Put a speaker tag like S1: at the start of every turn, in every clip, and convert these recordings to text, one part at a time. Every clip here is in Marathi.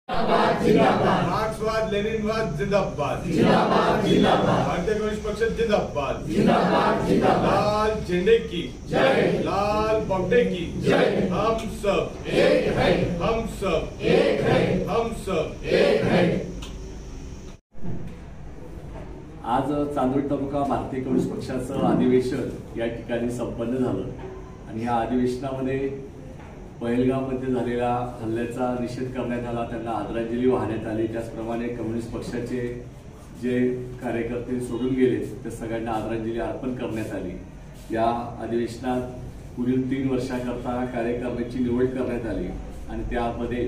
S1: मार्क्सवाद लेनिनवाद जिंदाबाद भारतीय कम्युनिस्ट पक्ष जिंदाबाद। लाल झंडे की जय, लाल पगडे की जय। हम सब एक है, हम सब एक है, हम सब एक है।
S2: आज चांदोड तालुका भारतीय कम्युनिस्ट पक्षाचं अधिवेशन या ठिकाणी संपन्न झालं आणि या अधिवेशनामध्ये पहलगाममध्ये झालेल्या हल्ल्याचा निषेध करण्यात आला, त्यांना आदरांजली वाहण्यात आली। त्याचप्रमाणे कम्युनिस्ट पक्षाचे जे कार्यकर्ते सोडून गेले त्या सगळ्यांना आदरांजली अर्पण करण्यात आली। या अधिवेशनात पुढील 3 वर्षाकरता कार्यकारिणीची निवड करण्यात आली आणि त्यामध्ये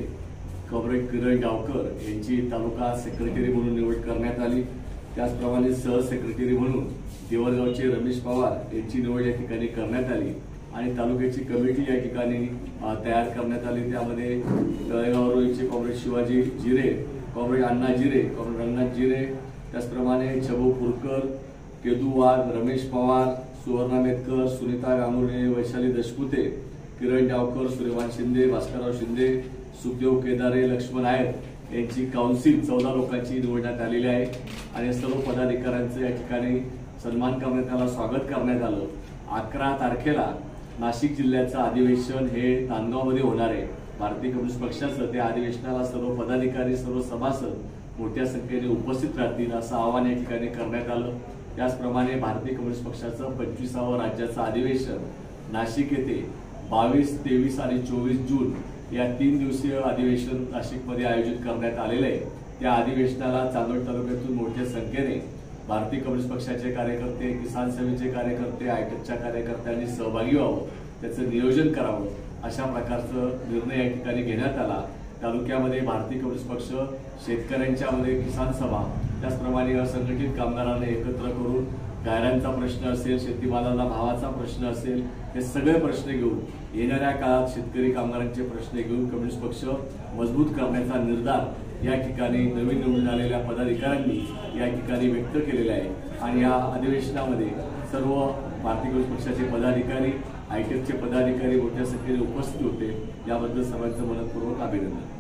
S2: कॉम्रेड किरण गावकर यांची तालुका सेक्रेटरी म्हणून निवड करण्यात आली। त्याचप्रमाणे सहसेक्रेटरी म्हणून देवरगावचे रमेश पवार यांची निवड या ठिकाणी करण्यात आली आणि तालुक्याची कमिटी या ठिकाणी तयार करण्यात आली। त्यामध्ये तळेगाव रोईचे कॉम्रेड शिवाजी जिरे, कॉम्रेड अण्णा जिरे, कॉम्रेड रंगनाथ जिरे, त्याचप्रमाणे छबू पुरकर, केदू वाघ, रमेश पवार, सुवर्णा मेतकर, सुनीता गांगुर्डे, वैशाली दशपुते, किरण गावकर, सूर्यमान शिंदे, भास्करराव शिंदे, सुखदेव केदारे, लक्ष्मण नायर यांची काउन्सिल 14 लोकांची निवडण्यात आलेली आहे आणि सर्व पदाधिकाऱ्यांचे या ठिकाणी सन्मान करण्यात आला, स्वागत करण्यात आलं। 11 तारखेला नाशिक जिल्ह्याचं अधिवेशन हे नांदगावमध्ये होणार आहे। भारतीय कम्युनिस्ट पक्षाचं त्या अधिवेशनाला सर्व पदाधिकारी, सर्व सभासद मोठ्या संख्येने उपस्थित राहतील असं आवाहन या ठिकाणी करण्यात आलं। त्याचप्रमाणे भारतीय कम्युनिस्ट पक्षाचं 25वे राज्याचं अधिवेशन नाशिक येथे 22, 23 आणि 24 जून या 3 दिवसीय अधिवेशन नाशिकमध्ये आयोजित करण्यात आलेले आहे। त्या अधिवेशनाला चांदोड तालुक्यातून मोठ्या संख्येने भारतीय कम्युनिस्ट पक्षाचे कार्यकर्ते, किसान सभेचे कार्यकर्ते, आयटकच्या कार्यकर्त्यांनी सहभागी व्हावं, त्याचं नियोजन करावं अशा प्रकारचा निर्णय या ठिकाणी घेण्यात आला। तालुक्यामध्ये भारतीय कम्युनिस्ट पक्ष शेतकऱ्यांच्यामध्ये किसान सभा, त्याचप्रमाणे असंघटित कामगारांना एकत्र करून गायरांचा प्रश्न असेल, शेतीमालाला भावाचा प्रश्न असेल, हे सगळे प्रश्न घेऊन येणाऱ्या काळात शेतकरी कामगारांचे प्रश्न घेऊन कम्युनिस्ट पक्ष मजबूत करण्याचा निर्धार या ठिकाणी नवीन निवडून आलेल्या पदाधिकाऱ्यांनी या ठिकाणी व्यक्त केलेला आहे आणि या अधिवेशनामध्ये सर्व भारतीय कम्युनिस्ट पक्षाचे पदाधिकारी, आयटेकचे पदाधिकारी मोठ्या संख्येने उपस्थित होते। याबद्दल सर्वांचं मनपूर्वक अभिनंदन।